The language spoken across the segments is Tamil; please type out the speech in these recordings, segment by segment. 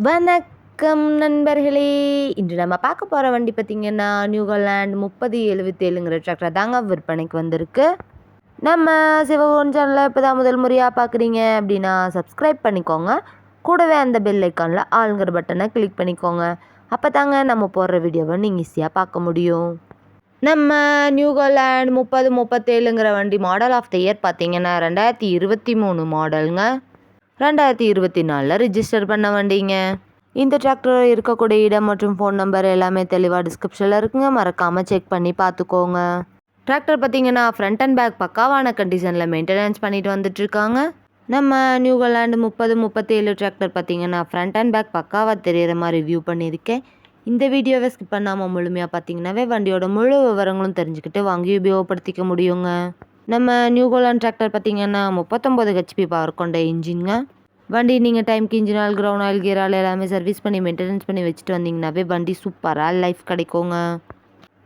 வணக்கம் நண்பர்களே. இன்று நம்ம பார்க்க போகிற வண்டி பார்த்திங்கன்னா நியூ ஹாலண்ட் 3077ங்கிற டிராக்டர் தாங்க விற்பனைக்கு வந்திருக்கு. நம்ம சிவகோன் சேனலில் இப்போ தான் முதல் முறையாக பார்க்குறீங்க அப்படின்னா சப்ஸ்கிரைப் பண்ணிக்கோங்க. கூடவே அந்த பெல் ஐக்கானில் ஆளுங்கிற பட்டனை கிளிக் பண்ணிக்கோங்க. அப்போ தாங்க நம்ம போடுற வீடியோவை நீங்கள் ஈஸியாக பார்க்க முடியும். நம்ம நியூ ஹாலண்ட் 3037ங்கிற வண்டி மாடல் ஆஃப் த இயர் பார்த்திங்கன்னா 2023 மாடலுங்க. 2024 ரிஜிஸ்டர் பண்ண வண்டிங்க. இந்த டிராக்டர் இருக்கக்கூடிய இடம் மற்றும் ஃபோன் நம்பர் எல்லாமே தெளிவாக டிஸ்கிரிப்ஷனில் இருக்குங்க. மறக்காமல் செக் பண்ணி பார்த்துக்கோங்க. டிராக்டர் பார்த்திங்கன்னா ஃப்ரண்ட் அண்ட் பேக் பக்காவான கண்டிஷனில் மெயின்டெனன்ஸ் பண்ணிட்டு வந்துட்டுருக்காங்க. நம்ம நியூ ஹாலண்ட் 3037 டிராக்டர் பார்த்திங்கன்னா ஃப்ரண்ட் அண்ட் பேக் பக்காவாக தெரிகிற மாதிரி ரிவ்யூ பண்ணியிருக்கேன். இந்த வீடியோவை ஸ்கிப் பண்ணாமல் முழுமையாக பார்த்திங்கனாவே வண்டியோட முழு விவரங்களும் தெரிஞ்சுக்கிட்டு வாங்கி உபயோகப்படுத்திக்க முடியுங்க. நம்ம நியூ ஹாலண்ட் டிராக்டர் பார்த்திங்கன்னா 39 ஹெச்பி பவர் கொண்ட இன்ஜின்ங்க. வண்டி நீங்கள் டைம்க்கு engine oil, ground oil, gear oil எல்லாமே சர்வீஸ் பண்ணி மெயின்டெனன்ஸ் பண்ணி வச்சுட்டு வந்தீங்கன்னாவே வண்டி சூப்பராக லைஃப் கிடைக்குங்க.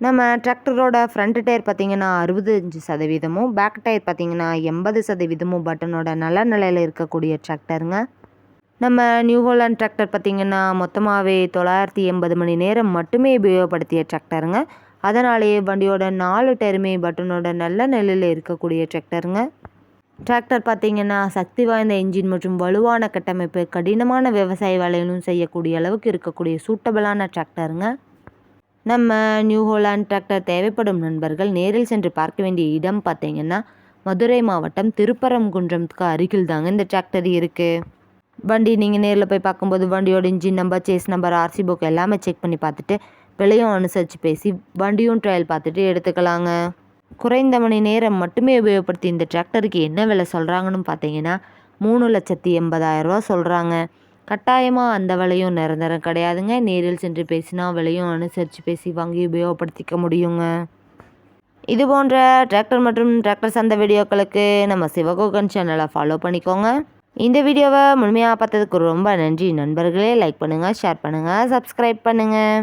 நம்ம டிராக்டரோட ஃப்ரண்ட் டயர் பார்த்திங்கன்னா 65%, பேக் டயர் பார்த்திங்கன்னா 80% பட்டனோட நல்ல நிலையில் இருக்கக்கூடிய டிராக்டருங்க. நம்ம நியூ ஹாலண்ட் டிராக்டர் பார்த்திங்கன்னா மொத்தமாகவே 980 மணி நேரம் மட்டுமே உபயோகப்படுத்திய டிராக்டருங்க. அதனாலேயே வண்டியோட 4 டயருமே பட்டனோட நல்ல நிலையில் இருக்கக்கூடிய டிராக்டருங்க. டிராக்டர் பார்த்திங்கன்னா சக்தி வாய்ந்த இன்ஜின் மற்றும் வலுவான கட்டமைப்பு, கடினமான விவசாய வேலைகளும் செய்யக்கூடிய அளவுக்கு இருக்கக்கூடிய சூட்டபிளான டிராக்டருங்க. நம்ம நியூ ஹாலண்ட் டிராக்டர் தேவைப்படும் நண்பர்கள் நேரில் சென்று பார்க்க வேண்டிய இடம் பார்த்திங்கன்னா மதுரை மாவட்டம் திருப்பரங்குன்றத்துக்கு அருகில் தாங்க இந்த டிராக்டர் இருக்குது. வண்டி நீங்கள் நேரில் போய் பார்க்கும்போது வண்டியோட engine number, chassis number, RC book எல்லாமே செக் பண்ணி பார்த்துட்டு விலையும் அனுசரித்து பேசி வண்டியும் ட்ரையல் பார்த்துட்டு எடுத்துக்கலாங்க. குறைந்த மணி நேரம் மட்டுமே உபயோகப்படுத்தி இந்த டிராக்டருக்கு என்ன விலை சொல்கிறாங்கன்னு பார்த்தீங்கன்னா 3,80,000 ரூபா சொல்கிறாங்க. கட்டாயமாக அந்த விலையும் நிரந்தரம் கிடையாதுங்க. நேரில் சென்று பேசினா விலையும் அனுசரித்து பேசி வாங்கி உபயோகப்படுத்திக்க முடியுங்க. இது போன்ற டிராக்டர் மற்றும் டிராக்டர் சந்தை வீடியோக்களுக்கு நம்ம சிவகோகன் சேனலை ஃபாலோ பண்ணிக்கோங்க. இந்த வீடியோவை முழுமையாக பார்த்ததுக்கு ரொம்ப நன்றி நண்பர்களே. லைக் பண்ணுங்கள், ஷேர் பண்ணுங்கள், சப்ஸ்கிரைப் பண்ணுங்கள்.